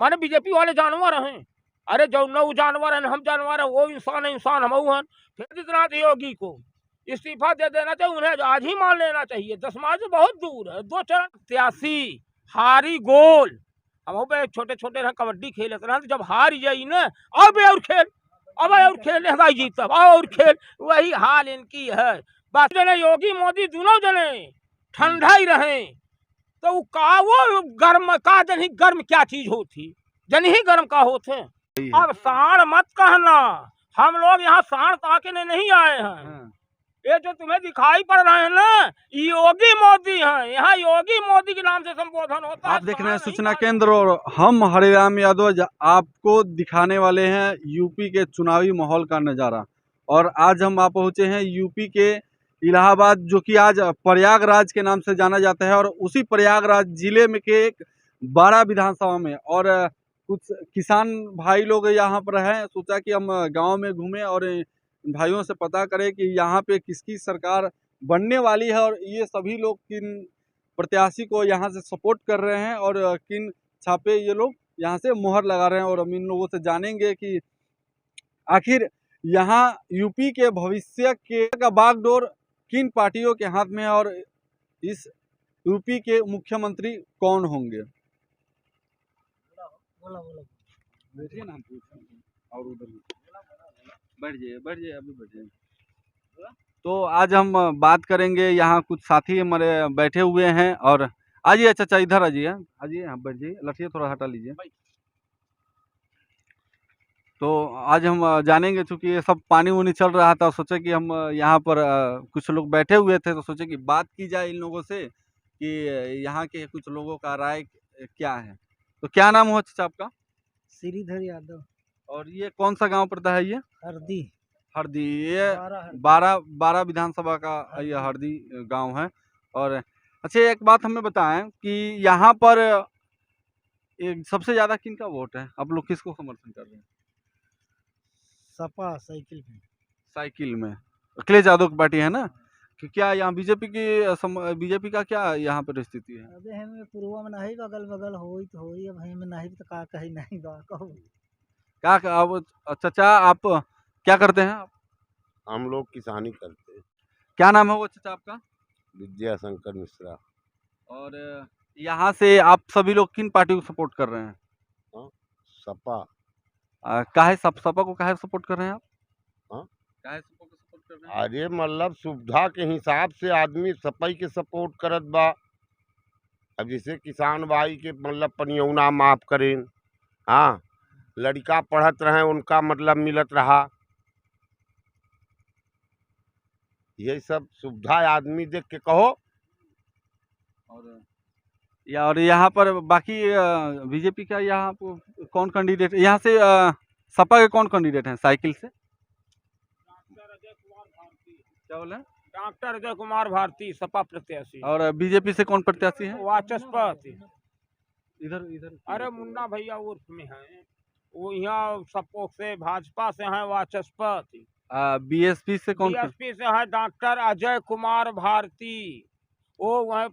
माने बीजेपी वाले जानवर हैं। अरे जो न जानवर हैं हम जानवर हैं, वो इंसान है, इंसान हम हैं। फिर आदित्यनाथ योगी को इस्तीफा दे देना चाहिए, उन्हें आज ही मान लेना चाहिए। 10 मार्च से बहुत दूर है, 2 चरण 83 हारी गोल। हम छोटे छोटे रह कबड्डी खेलत रह, जब हार जाई ना अब और खेल, अब और खेल जीतब और खेल, वही हाल इनकी है। बस जने योगी मोदी दोनों जने ठंडा ही रहे तो का वो गर्म का जन ही गर्म क्या चीज होती, जन ही गर्म का होते। अब साढ़ मत कहना, हम लोग यहाँ साढ़ ताकने नहीं आए हैं। ये जो तुम्हें दिखाई पड़ रहे हैं ना, योगी मोदी हैं। यहाँ योगी मोदी के नाम से संबोधन होता है। आप देख रहे हैं सूचना केंद्र और हम हरिराम यादव आपको दिखाने वाले हैं यूपी के चुनावी माहौल का नज़ारा। और आज हम आप पहुंचे हैं यूपी के इलाहाबाद, जो कि आज प्रयागराज के नाम से जाना जाता है। और उसी प्रयागराज जिले में के एक 12 विधानसभा में और कुछ किसान भाई लोग यहाँ पर हैं। सोचा कि हम गाँव में घूमें और भाइयों से पता करें कि यहाँ पे किसकी सरकार बनने वाली है और ये सभी लोग किन प्रत्याशी को यहाँ से सपोर्ट कर रहे हैं और किन छापे ये लोग यहाँ से मोहर लगा रहे हैं। और हम इन लोगों से जानेंगे कि आखिर यहाँ यूपी के भविष्य के का बागडोर किन पार्टियों के हाथ में है और इस यूपी के मुख्यमंत्री कौन होंगे। बैठिए ना, और उधर बैठ जाइए अभी बैठ जाइए। तो आज हम बात करेंगे, यहाँ कुछ साथी हमारे बैठे हुए हैं। और आइए चाचा, इधर आइए, यहाँ बैठ जाइए, लठिए थोड़ा हटा लीजिए। तो आज हम जानेंगे, चूँकि ये सब पानी उनी चल रहा था, सोचे कि हम यहाँ पर कुछ लोग बैठे हुए थे तो सोचे कि बात की जाए इन लोगों से कि यहाँ के कुछ लोगों का राय क्या है। तो क्या नाम हो चाचा आपका? श्रीधर यादव। और ये कौन सा गांव पड़ता है? ये हरदी। ये 12 विधानसभा का ये हरदी गांव है। और अच्छा, एक बात हमें बताएं कि यहाँ पर सबसे ज्यादा किनका वोट है? आप लोग किसको समर्थन कर रहे हैं? सपा साइकिल में अखिलेश यादव की पार्टी है ना। कि क्या यहाँ बीजेपी का क्या यहाँ पर स्थिति है? अबे हमें पूर्व में नहीं, बगल बगल होई तो होई, अब हमें नहीं तो का कहीं नहीं बा कहूं। क्या अब चाचा आप क्या करते हैं? आप हम लोग किसानी करते हैं। क्या नाम है वो चाचा आपका? विद्या शंकर मिश्रा। और यहाँ से आप सभी लोग किन पार्टी को सपोर्ट कर रहे हैं? सपा। सपा को काहे सपोर्ट कर रहे हैं आप? काहे सपा को सपोर्ट कर रहे हैं? अरे मतलब सुविधा के हिसाब से आदमी सपाई के सपोर्ट करत बा। अब जैसे किसान भाई के मतलब पनियौना माफ करें, हाँ, लड़का पढ़त रहे उनका मतलब मिलत रहा, यही सब सुविधा आदमी देख के कहो। और यहाँ पर बाकी बीजेपी का यहाँ कौन कैंडिडेट यहाँ से सपा के कौन कैंडिडेट हैं साइकिल से? क्या बोले? डॉक्टर अजय कुमार भारती सपा प्रत्याशी। और बीजेपी से कौन प्रत्याशी है? वाचस्पति। इधर अरे मुन्ना भैया उर्फ में है, वो यहाँ सपो से भाजपा से हैं वाचस्पति। बीएसपी से कौन? बीएसपी से है डॉक्टर अजय कुमार भारती, वो वह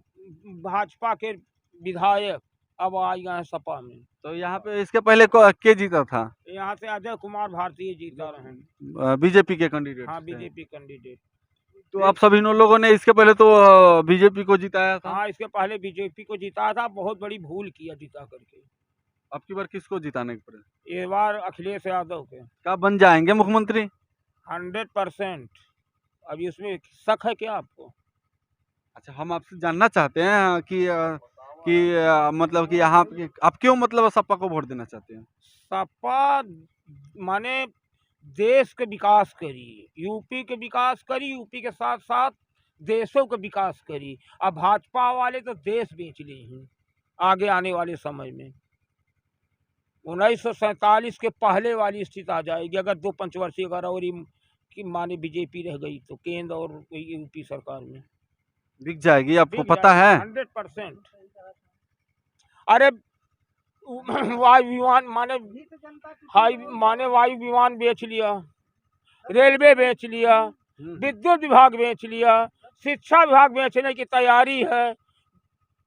भाजपा के विधायक अब आई गए सपा में। तो यहाँ पे इसके पहले के जीता था? यहाँ से अजय कुमार भारती जीता रहे, बीजेपी के कैंडिडेट। हाँ बीजेपी कैंडिडेट। तो आप सभी लोगों ने इसके पहले तो बीजेपी को जिताया था? हाँ, इसके पहले बीजेपी को जिताया था, बहुत बड़ी भूल किया जिता करके। अब की बार किसको जिताने के पड़े? इस बार अखिलेश यादव के। क्या बन जाएंगे मुख्यमंत्री? 100%। अभी उसमें शक है क्या आपको? अच्छा, हम आपसे जानना चाहते हैं कि मतलब कि यहाँ आप क्यों मतलब सपा को वोट देना चाहते हैं? सपा माने देश के विकास करी, यूपी के विकास करी, यूपी के साथ साथ देशों का विकास करी। अब भाजपा वाले तो देश बेच लिए हैं आगे आने वाले समय में। 1947 के पहले वाली स्थिति आ जाएगी अगर 2 पंचवर्षीय अगर और की माने बीजेपी रह गई तो केंद्र और यूपी सरकार में बिक जाएगी। आपको पता है? 100%। अरे वायु विमान वायु विमान बेच लिया, रेलवे बेच लिया, विद्युत विभाग बेच लिया, शिक्षा विभाग बेचने की तैयारी है।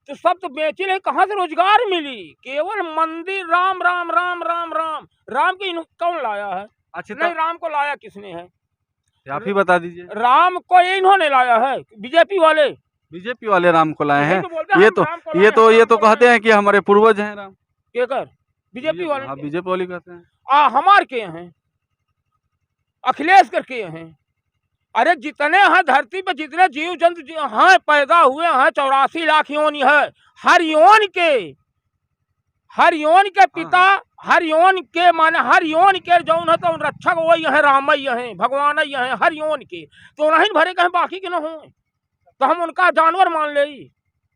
तो सब तो बेची नहीं, कहाँ से रोजगार मिली? केवल मंदिर राम राम राम राम राम राम की कौन लाया है? अच्छा नहीं, तो राम को लाया किसने है? आप ही बता दीजिए। राम को इन्होंने लाया है, बीजेपी वाले। बीजेपी वाले राम को लाए यही हैं। तो बोलते हैं, ये हम तो राम को ये लाए, तो हम ये राम तो को कहते लाए। हैं कि हमारे पूर्वज हैं राम। केकर? बीजेपी वाले। हाँ, बीजेपी वाले कहते हैं। हमार के हैं, अखिलेश करके हैं। अरे जितने हैं धरती पे, जितने जीव जंतु हैं पैदा हुए हैं, 84 लाख योनि है। हर योनि के पिता, हर योनि के माने हर योनि के जौन है तो रक्षक वही है, रामैया है, भगवान है, हर योनि के। तो नहीं भरे कहीं बाकी के न हो, तो हम उनका जानवर मान ले,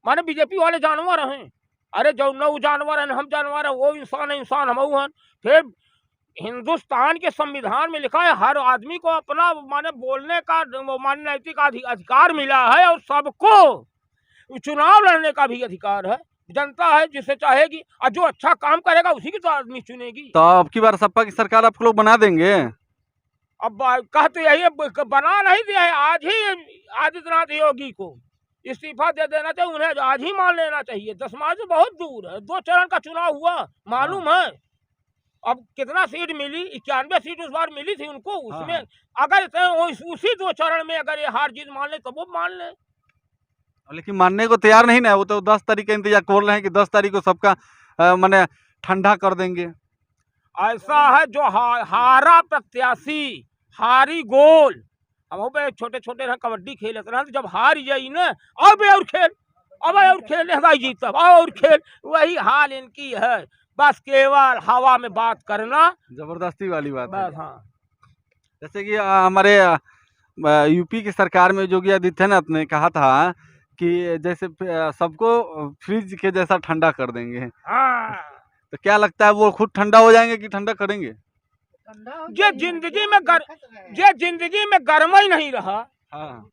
माने बीजेपी वाले जानवर हैं। अरे जो न जानवर है हम जानवर है, वो इंसान है, इंसान हम हैं। फिर हिंदुस्तान के संविधान में लिखा है हर आदमी को अपना माने बोलने का माने नैतिक अधिकार मिला है, और सबको चुनाव लड़ने का भी अधिकार है। जनता है जिसे चाहेगी, और जो अच्छा काम करेगा उसी की तो आदमी चुनेगी। तो अब की बार सपा की सरकार आप लोग बना देंगे? अब कहते यही बना नहीं दिया है, आज ही आदित्यनाथ योगी को इस्तीफा दे देना चाहिए, उन्हें आज ही मान लेना चाहिए। 10 मार्च से बहुत दूर है, 2 चरण का चुनाव हुआ, मालूम है। अब कितना सीट मिली? 91 सीट उस बार मिली थी उनको, उसमें अगर उसी 2 चरण में अगर ये हार जीत मान ले तो वो मान ले। लेकिन मानने को तैयार नहीं ना, वो तो 10 तारीख का इंतजार कर रहे हैं कि 10 तारीख को सबका माने ठंडा कर देंगे। ऐसा है जो हारा प्रत्याशी हारी गोल। हम छोटे छोटे कबड्डी खेलते रहे, जब हार जाई ना अब और खेल, अब और खेल जीत, और खेल, वही हाल इनकी है। बस केवल हवा में बात करना, जबरदस्ती वाली बात है। बस। हाँ, जैसे कि हमारे यूपी की सरकार में योगी आदित्यनाथ ने कहा था कि जैसे सबको फ्रिज के जैसा ठंडा कर देंगे। हाँ। तो क्या लगता है वो खुद ठंडा हो जाएंगे कि ठंडा करेंगे? ये जिंदगी में गर्म ही नहीं रहा। हाँ।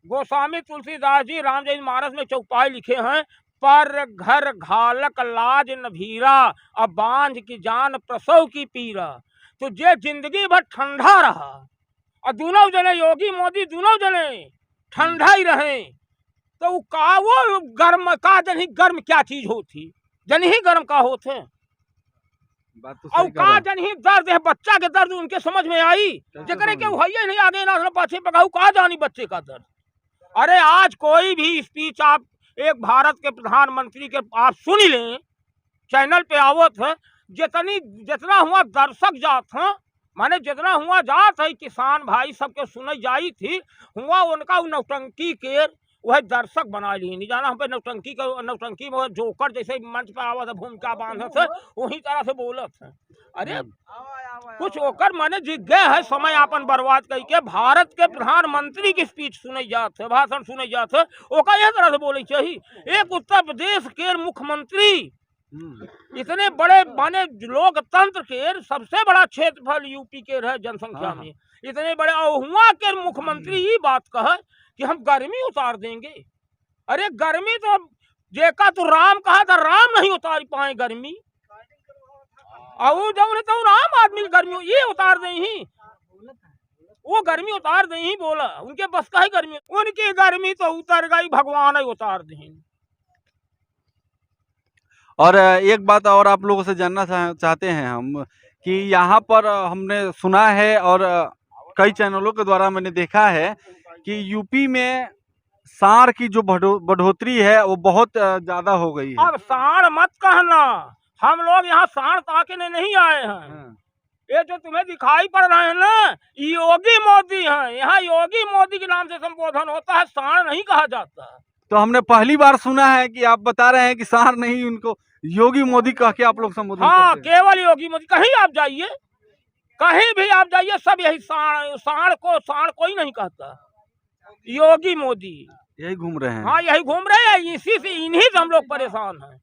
गोस्वामी तुलसीदास जी रामचरित मानस में चौपाई लिखे हैं, पर घर घालक लाज न भीरा, अब बांझ की जान प्रसव की पीरा। तो ये जिंदगी भर ठंडा रहा, और दोनों जने योगी मोदी दोनों जने ठंडा ही रहे। तो वो गर्म का जन ही गर्म क्या चीज होती, जन ही गर्म का होते। बात तो और सही कह का रहे हैं। जन ही दर्द है, बच्चा के दर्द उनके समझ में आई, जकरे के भैया नहीं आगे ना पाछे पकाऊ का जानी बच्चे का दर्द। अरे आज कोई भी स्पीच आप एक भारत के प्रधानमंत्री के आप सुन लें, चैनल पे आवत है, जितना हुआ दर्शक जात है, माने जितना हुआ जात है किसान भाई सबके सुनई जाई थी, हुआ उनका नौटंकी के वह दर्शक बना ली। नहीं जाना हम पे नौटंकी में जोकर जैसे मंच पर आवत है, भूमिका बांधत है, वही तरह से बोलत है। अरे कुछ ओकर माने जिज्ञा है, समय आपन बर्बाद करके भारत के प्रधानमंत्री की स्पीच सुने जात है, भाषण सुने जात है, ओका यह तरह से बोले चाहिए। एक उत्तर प्रदेश के मुख्यमंत्री इतने बड़े माने लोकतंत्र के सबसे बड़ा क्षेत्रफल यूपी के रहे जनसंख्या में, इतने बड़े हुआ के मुख्यमंत्री ये बात कहे कि हम गर्मी उतार देंगे। अरे गर्मी तो जेका तो राम कहा था, राम नहीं उतार पाए गर्मी, और जब तो राम आदमी गर्मी ये उतार दे ही, वो गर्मी उतार दे ही बोला, उनके बस का ही गर्मी, उनकी गर्मी तो उतर गई, भगवान ही उतार दे। और एक बात और आप लोगों से जानना चाहते हैं हम कि यहाँ पर हमने सुना है और कई चैनलों के द्वारा मैंने देखा है कि यूपी में सांड की जो बढ़ोतरी है वो बहुत ज्यादा हो गई है। अब सांड मत कहना, हम लोग यहाँ सांड ताकने नहीं आए हैं। ये जो तुम्हें दिखाई पड़ रहे हैं ना, योगी मोदी हैं, यहाँ योगी मोदी के नाम से संबोधन होता है, सांड नहीं कहा जाता। तो हमने पहली बार सुना है कि आप बता रहे हैं कि सांड नहीं, उनको योगी मोदी कह के आप लोग संबोधन करते हैं। केवल योगी मोदी, कहीं आप जाइए, कहीं भी आप जाइए, सब यही सांड को ही नहीं कहता, योगी मोदी यही घूम रहे हैं। हाँ, यही घूम रहे हैं, इसी से इन्हीं से हम लोग परेशान हैं।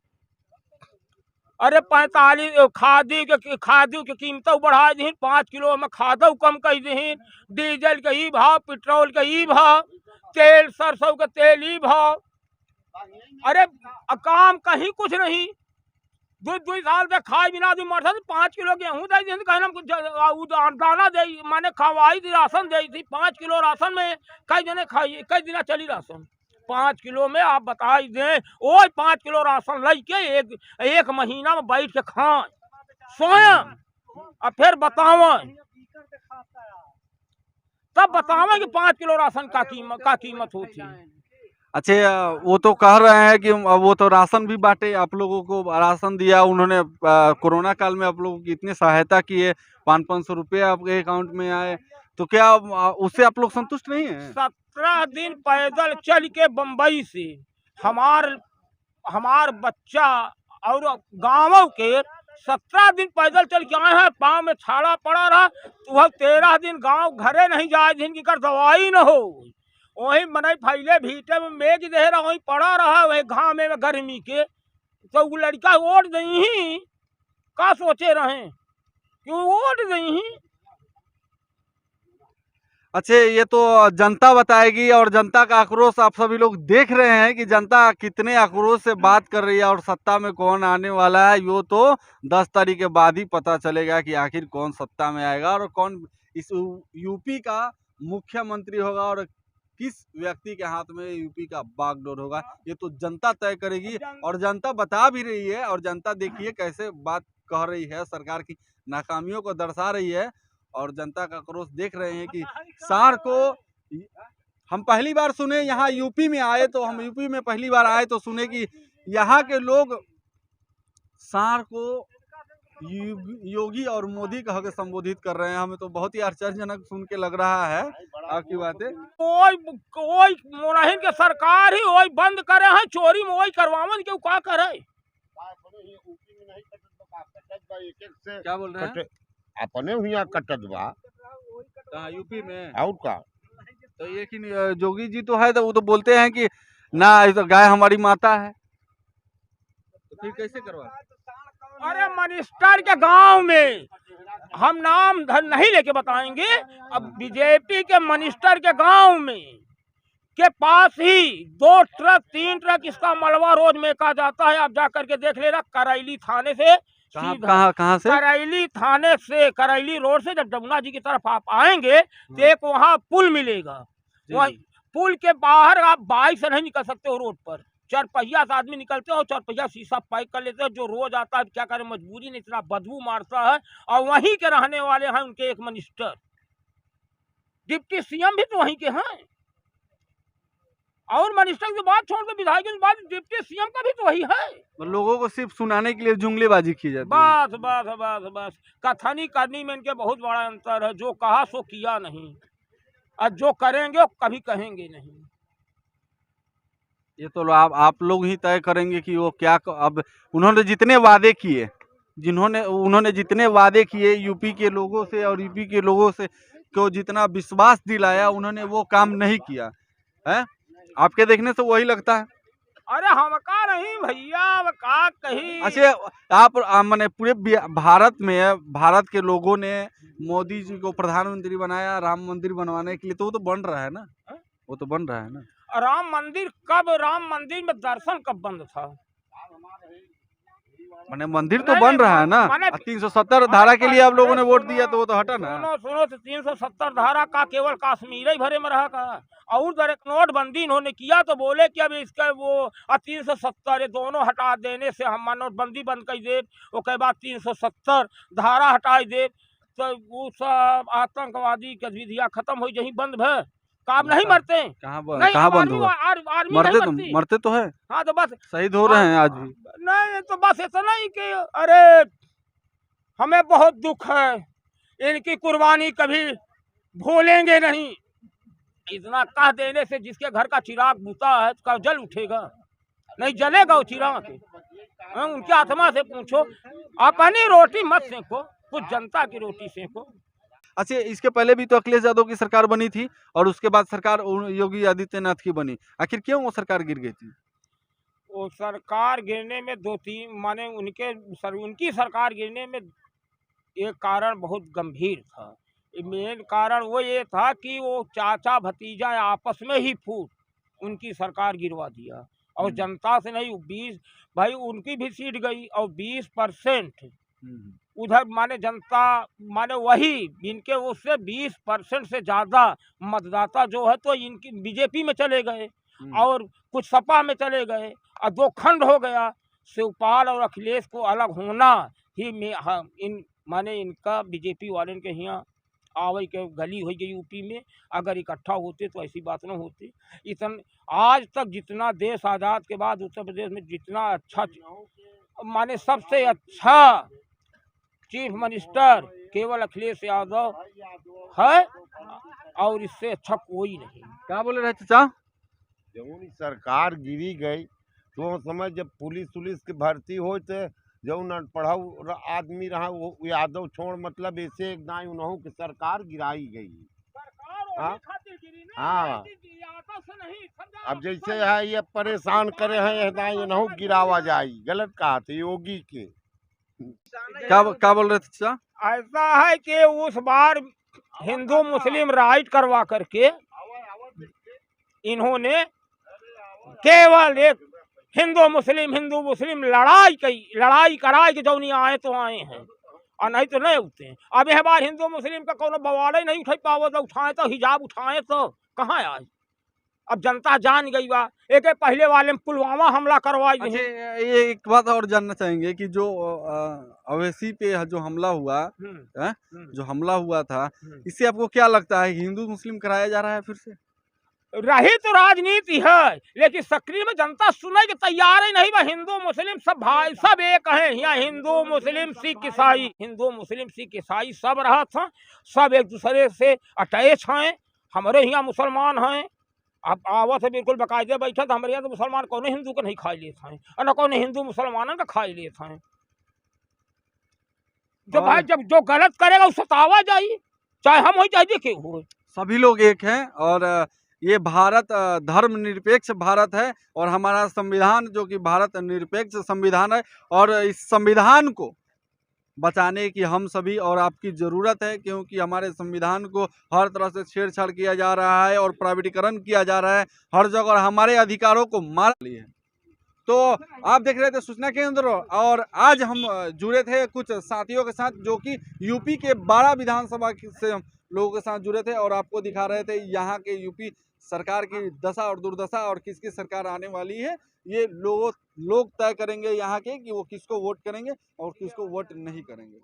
अरे 45 खादी के कीमत बढ़ा दी, 5 किलो में खादो कम कर दी, डीजल के ही भाव, पेट्रोल के ही भाव, तेल सरसों के तेल ही भाव। अरे काम कहीं कुछ नहीं, 2 साल से खाए बिना दी मर 5 किलो गेहूँ दे दी, कहना दाना दे माने खवाई दी, राशन दे थी, 5 किलो राशन में कई जने खाइए, कई दिन चली राशन। 5 किलो में आप बता ही दें, वो 5 किलो राशन लै के एक महीना में बैठ के खाएं स्वयं, और फिर बतावें, तब बतावें कि 5 किलो राशन का कीमत होती है। अच्छा, वो तो कह रहे हैं कि वो तो राशन भी बांटे, आप लोगों को राशन दिया उन्होंने, कोरोना काल में आप लोगों की इतनी सहायता की है, 500 रुपये आपके अकाउंट में आए, तो क्या उससे आप लोग संतुष्ट नहीं है? 17 दिन पैदल चल के बम्बई से हमार बच्चा और गाँव के 17 दिन पैदल चल के आए हैं, पाँव में छाड़ा पड़ा रहा, तो वह 13 दिन गांव घरे नहीं जाए, जिनकी कर दवाई न हो, वही मने फैले भीटे में मेज दे रहा, वही पड़ा रहा, वही घाम में गर्मी के, तो वो लड़का वोट दी ही का सोचे रहे क्यों वोट दी ही। अच्छा, ये तो जनता बताएगी, और जनता का आक्रोश आप सभी लोग देख रहे हैं कि जनता कितने आक्रोश से बात कर रही है, और सत्ता में कौन आने वाला है वो तो 10 तारीख के बाद ही पता चलेगा कि आखिर कौन सत्ता में आएगा और कौन इस यूपी का मुख्यमंत्री होगा, और किस व्यक्ति के हाथ में यूपी का बागडोर होगा, ये तो जनता तय करेगी। और जनता बता भी रही है, और जनता देखिए कैसे बात कह रही है, सरकार की नाकामियों को दर्शा रही है, और जनता का आक्रोश देख रहे हैं कि सार को हम पहली बार सुने, यहाँ यूपी में आए तो हम यूपी में पहली बार आए तो सुने कि यहाँ के लोग सार को योगी और मोदी कह के संबोधित कर रहे हैं। हमें तो बहुत ही आश्चर्यजनक सुन के लग रहा है आपकी बातें। कोई मोरहिन के सरकार ही वही बंद करे है, चोरी में वही करवावन क्यों का करे। क्या बोल रहे हैं? अपने हुआ कटत बा कहाँ यूपी में? और का तो ये कि जोगी जी तो है, तो वो तो बोलते हैं कि ना तो गाय हमारी माता है, तो फिर कैसे करवा? अरे मिनिस्टर के गांव में हम नाम धन नहीं लेके बताएंगे, अब बीजेपी के मिनिस्टर के गांव में के पास ही 2 ट्रक 3 ट्रक इसका मलबा रोज मेका जाता है। आप जा करके देख लेना, करैली थाने से कहाँ से? करैली थाने से, करैली रोड से जब जमुना जी की तरफ आप आएंगे तो एक वहाँ पुल मिलेगा, वही पुल के बाहर आप बाइक से नहीं निकल सकते हो, रोड पर 4 पहिया से आदमी निकलते हो, 4 पहिया शीशा पैक कर लेते हो, जो रोज आता है क्या करे, मजबूरी नहीं, इतना बदबू मारता है। और वहीं के रहने वाले हैं उनके एक मिनिस्टर, डिप्टी सीएम भी तो वहीं के हैं, और मिनिस्टर की बात छोड़ दो, विधायक की बात, डिप्टी सीएम का भी तो वही है। लोगों को सिर्फ सुनाने के लिए जुमलेबाजी की जाती है। बस बस बस बस कथनी करनी में इनके बहुत बड़ा अंतर है, जो कहा सो किया नहीं, और जो करेंगे वो कभी कहेंगे नहीं। ये तो आप लोग ही तय करेंगे कि वो क्या अब उन्होंने जितने वादे किए, उन्होंने जितने वादे किए यूपी के लोगों से, और यूपी के लोगों से को जितना विश्वास दिलाया, उन्होंने वो काम नहीं किया है। आपके देखने से वही लगता है। अरे हम का नहीं भैया, अब का कही। अच्छा, आप मैंने पूरे भारत में भारत के लोगों ने मोदी जी को प्रधानमंत्री बनाया राम मंदिर बनवाने के लिए, तो वो तो बन रहा है ना, वो तो बन रहा है ना। राम मंदिर में दर्शन कब बंद था? मैंने मंदिर तो बन रहा है ना। 370 धारा के लिए आप लोगों ने वोट दिया, तो वो तो हटा ना। सुनो तो 370 धारा का केवल कश्मीर ही भरे में रहा का, और डायरेक्ट नोटबंदी इन्होंने किया तो बोले कि अब इसका वो 370 दोनों हटा देने से हम नोटबंदी बंद कर दे, उसके बाद 370 धारा हटा दे, तो वो सब आतंकवादी गतिविधियां खत्म हो यही बंद है। काम नहीं मरते, कहाँ बंद हुआ? मरते तो है। हाँ तो बस शहीद हो रहे हैं आज भी। नहीं तो बस इतना ही कि अरे हमें बहुत दुख है, इनकी कुर्बानी कभी भूलेंगे नहीं। इतना कह देने से जिसके घर का चिराग बुता है उसका जल उठेगा, नहीं जलेगा वो चिराग। उनकी आत्मा से पूछो, अपनी रोटी मत सेको, कुछ जनता की रोटी सेको। अच्छा, इसके पहले भी तो अखिलेश यादव की सरकार बनी थी, और उसके बाद सरकार योगी आदित्यनाथ की बनी। आखिर क्यों वो सरकार गिर गई थी? वो सरकार गिरने में 2-3 माने उनकी सरकार गिरने में एक कारण बहुत गंभीर था। मेन कारण वो ये था कि वो चाचा भतीजा आपस में ही फूट उनकी सरकार गिरवा दिया, और जनता से नहीं 20 भाई उनकी भी सीट गई, और 20% उधर माने जनता माने वही इनके उससे 20% से ज़्यादा मतदाता जो है तो इनकी बीजेपी में चले गए। और कुछ सपा में चले गए और दो खंड हो गया। शिवपाल और अखिलेश को अलग होना ही में माने इनका बीजेपी वाले के यहाँ आवे के गली हो गई यूपी में। अगर इकट्ठा होते तो ऐसी बात न होती। आज तक जितना देश आज़ाद के बाद उत्तर प्रदेश में जितना अच्छा माने सबसे अच्छा चीफ मिनिस्टर केवल अखिलेश यादव है और इससे अच्छा कोई नहीं। क्या बोले रहे चाचा? जब सरकार गिरी गई तो समय जब पुलिस के भर्ती हो तो जो न पढ़ाऊ आदमी रहा वो यादव छोड़ मतलब ऐसे एक दाई उन्हों की सरकार गिराई गई। हाँ अब जैसे है ये परेशान करे हैं दाई इन्हों गिरावा जाई गलत कहा थे योगी के। क्या बोल रहे थे चाचा? ऐसा है कि उस बार हिंदू मुस्लिम राइट करवा करके इन्होंने केवल एक हिंदू मुस्लिम लड़ाई कराई कि जो नहीं आए तो आए हैं और नहीं तो नहीं उठते। अब यह बार हिंदू मुस्लिम का कोनो बवाल ही नहीं उठा पाओ तो उठाए तो हिजाब उठाए तो कहाँ आए। अब जनता जान गई बा। एक पहले वाले में पुलवामा हमला करवाई। अच्छा, ये एक बात और जानना चाहेंगे कि जो अवैसी पे जो हमला हुआ जो हमला हुआ था इससे आपको क्या लगता है? हिंदू मुस्लिम कराया जा रहा है फिर से? रही तो राजनीति है लेकिन सक्रिय में जनता सुनने के तैयार ही नहीं बा। हिंदू मुस्लिम सब भाई सब एक हैं यहाँ। हिंदू मुस्लिम सिख ईसाई सब रहा था। सब एक दूसरे से अटैच हैं। हमारे यहाँ मुसलमान हैं। अब आवत है बिल्कुल बाकायदे बैठा। हमारे यहाँ तो मुसलमान कौन हिंदू को नहीं खाई लेते हैं और न कौन हिंदू मुसलमानों का खाई लेते हैं। जो भाई जब जो गलत करेगा उसे सतावा जाइए चाहे हम हो चाहे देखे हो। सभी लोग एक हैं और ये भारत धर्मनिरपेक्ष भारत है और हमारा संविधान जो कि भारत निरपेक्ष संविधान है और इस संविधान को बचाने की हम सभी और आपकी ज़रूरत है क्योंकि हमारे संविधान को हर तरह से छेड़छाड़ किया जा रहा है और प्राइवेटीकरण किया जा रहा है हर जगह और हमारे अधिकारों को मार लिए है। तो आप देख रहे थे सूचना केंद्र और आज हम जुड़े थे कुछ साथियों के साथ जो कि यूपी के 12 विधानसभा से लोगों के साथ जुड़े थे और आपको दिखा रहे थे यहाँ के यूपी सरकार की दशा और दुर्दशा और किसकी सरकार आने वाली है। ये लोग तय करेंगे यहाँ के कि वो किसको वोट करेंगे और किसको वोट नहीं करेंगे।